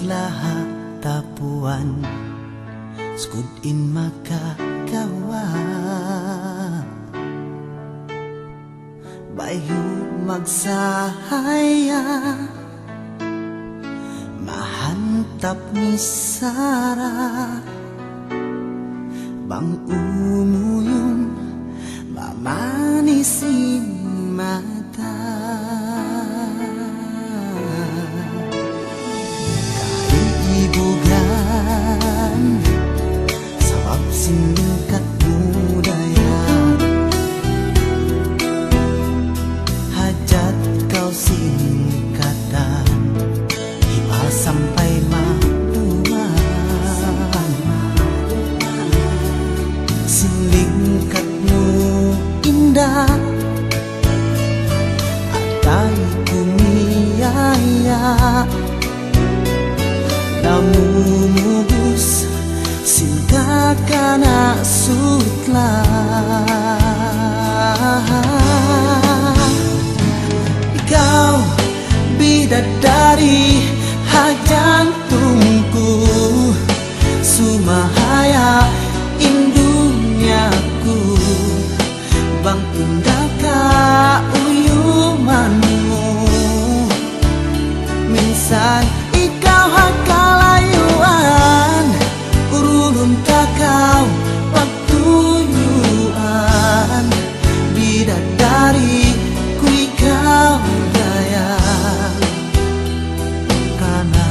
naglaha tapuan skudin makakawa bayu magsahaya mahantap ni Sara bang umuyong mamanisin mata kaibugan sabab singkat budaya hajat kau singkatan iba sampai maluan singlingkatmu indah atay kumiyaya namumubos sinta ka na sutla ikaw bidadari hajantungku sumahaya indunyaku bang indah ka uyumanmu minsan ikaw hakalayuan urulun takau pagtuyuan bidadari ku ikaw daya kana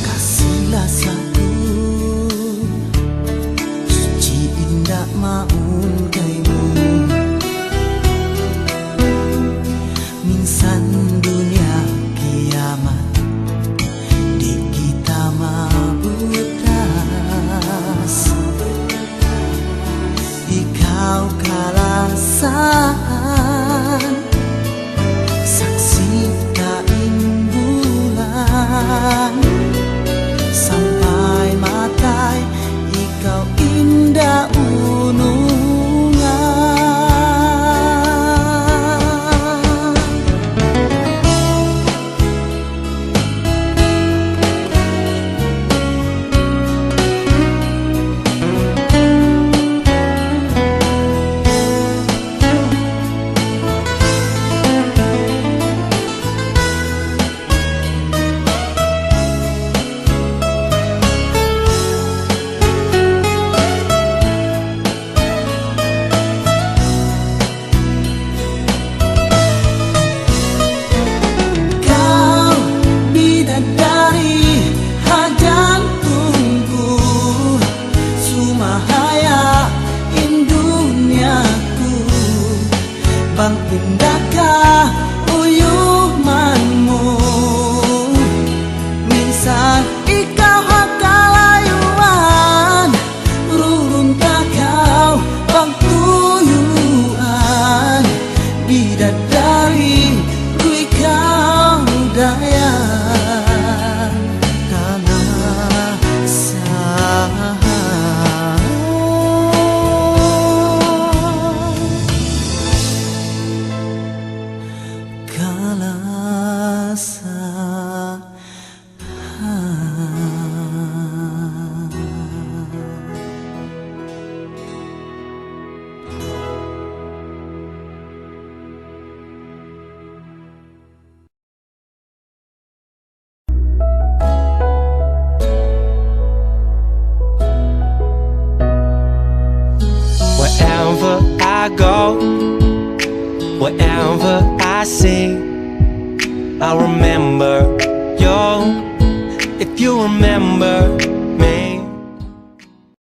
kasihlah satu suci indah maun kaimu minsan dunia kiamat di kita mabutas ikau kalasan saksi kain bulan sampai matai ikau indah unungan bang indahkah uyumanmu minsan ikau hakalayuan rurun takau bang tuyuan bidadari ku ikau daya kana wherever I go, wherever I see, I remember